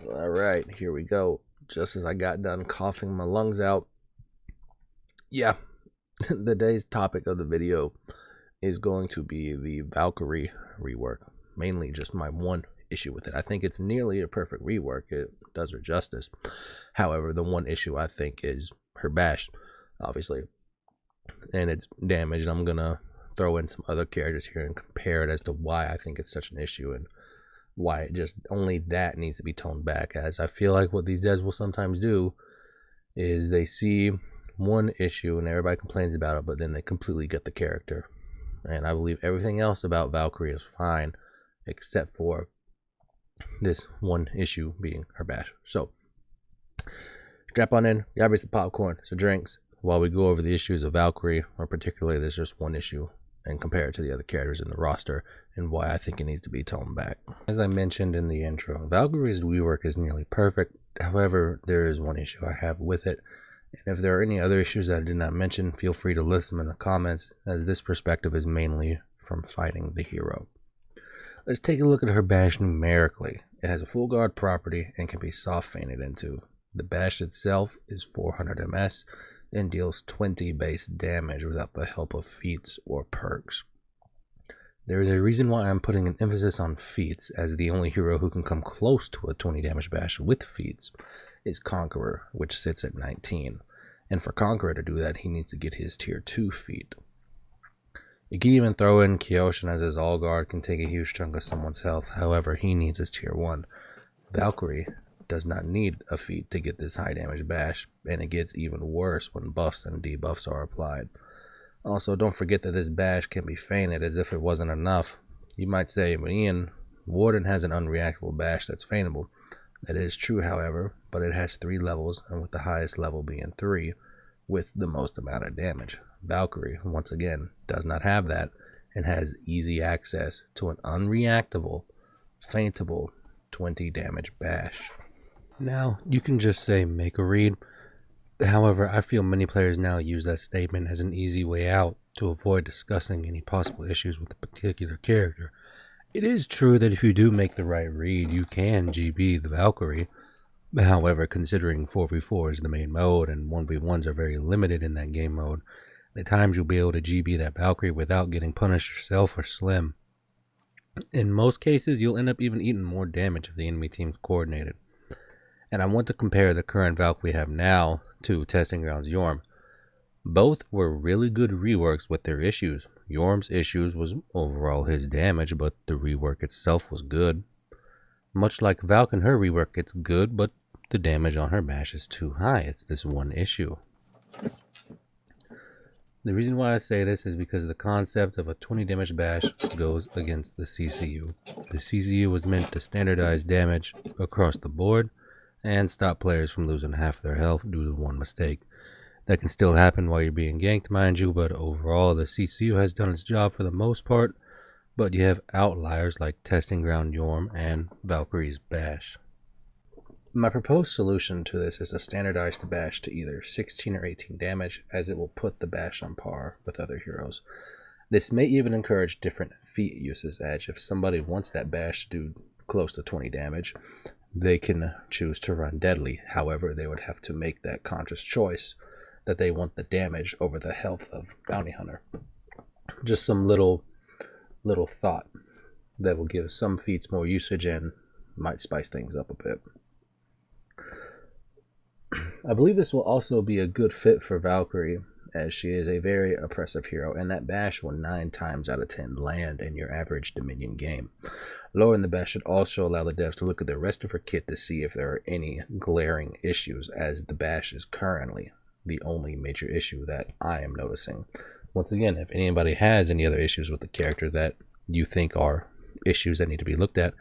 All right, here we go. Just as I got done coughing my lungs out. Yeah, the day's topic of the video is going to be the Valkyrie rework. Mainly just my one issue with it. I think it's nearly a perfect rework. It does her justice. However, the one issue I think is her bash, obviously, and its damage. I'm going to throw in some other characters here and compare it as to why I think it's such an issue and why it just only that needs to be toned back, as I feel like what these devs will sometimes do is they see one issue and everybody complains about it, but then they completely get the character. And I believe everything else about Valkyrie is fine except for this one issue being her bash. So strap on in, grab me some popcorn, some drinks, while we go over the issues of Valkyrie, or particularly there's just one issue, and compare it to the other characters in the roster and why I think it needs to be toned back. As I mentioned in the intro, Valkyrie's rework is nearly perfect. However, there is one issue I have with it. And if there are any other issues that I did not mention, feel free to list them in the comments, as this perspective is mainly from fighting the hero. Let's take a look at her bash numerically. It has a full guard property and can be soft feinted into. The bash itself is 400 MS and deals 20 base damage without the help of feats or perks. There is a reason why I'm putting an emphasis on feats, as the only hero who can come close to a 20 damage bash with feats is Conqueror, which sits at 19. And for Conqueror to do that, he needs to get his tier 2 feat. You can even throw in Kyoshin, as his all guard can take a huge chunk of someone's health. However, he needs his tier 1. Valkyrie does not need a feat to get this high damage bash, and it gets even worse when buffs and debuffs are applied. Also, don't forget that this bash can be feinted, as if it wasn't enough. You might say, but Ian, Warden has an unreactable bash that's feinable. That is true, however, but it has 3 levels, and with the highest level being 3, with the most amount of damage. Valkyrie, once again, does not have that, and has easy access to an unreactable, feintable 20 damage bash. Now, you can just say make a read. However, I feel many players now use that statement as an easy way out to avoid discussing any possible issues with a particular character. It is true that if you do make the right read, you can GB the Valkyrie. However, considering 4v4 is the main mode and 1v1s are very limited in that game mode, the times you'll be able to GB that Valkyrie without getting punished yourself are slim. In most cases, you'll end up even eating more damage if the enemy team's coordinated. And I want to compare the current Valk we have now to Testing Grounds Yorm. Both were really good reworks with their issues. Yorm's issues was overall his damage, but the rework itself was good. Much like Valk and her rework, it's good, but the damage on her bash is too high. It's this one issue. The reason why I say this is because the concept of a 20 damage bash goes against the CCU. The CCU was meant to standardize damage across the board and stop players from losing half their health due to one mistake. That can still happen while you're being ganked, mind you, but overall the CCU has done its job for the most part, but you have outliers like Testing Ground Yorm and Valkyrie's bash. My proposed solution to this is to standardize the bash to either 16 or 18 damage, as it will put the bash on par with other heroes. This may even encourage different feat uses, as if somebody wants that bash to do close to 20 damage, they can choose to run Deadly. However, they would have to make that conscious choice that they want the damage over the health of Bounty Hunter. Just some little thought that will give some feats more usage and might spice things up a bit. I believe this will also be a good fit for Valkyrie, as she is a very oppressive hero, and that bash will 9 times out of 10 land in your average Dominion game. Lowering the bash should also allow the devs to look at the rest of her kit to see if there are any glaring issues, as the bash is currently the only major issue that I am noticing. Once again, if anybody has any other issues with the character that you think are issues that need to be looked at,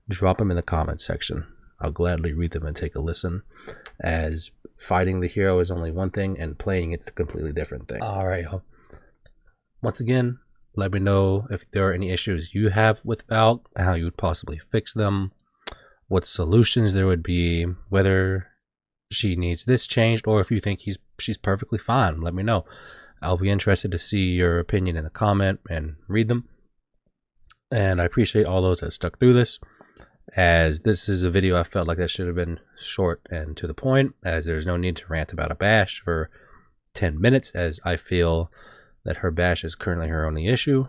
drop them in the comments section. I'll gladly read them and take a listen, as fighting the hero is only one thing and playing it's a completely different thing. Alright, once again, let me know if there are any issues you have with Valk, how you would possibly fix them, what solutions there would be, whether she needs this changed, or if you think she's perfectly fine. Let me know. I'll be interested to see your opinion in the comment and read them. And I appreciate all those that stuck through this. as this is a video I felt like that should have been short and to the point, as there's no need to rant about a bash for 10 minutes, as I feel that her bash is currently her only issue.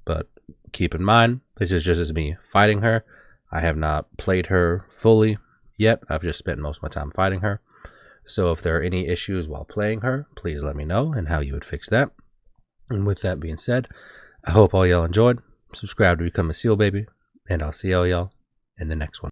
But keep in mind, this is just as me fighting her. I have not played her fully yet. I've just spent most of my time fighting her. So if there are any issues while playing her, please let me know and how you would fix that. And with that being said, I hope all y'all enjoyed. Subscribe to become a SEAL baby, and I'll see all y'all in the next one.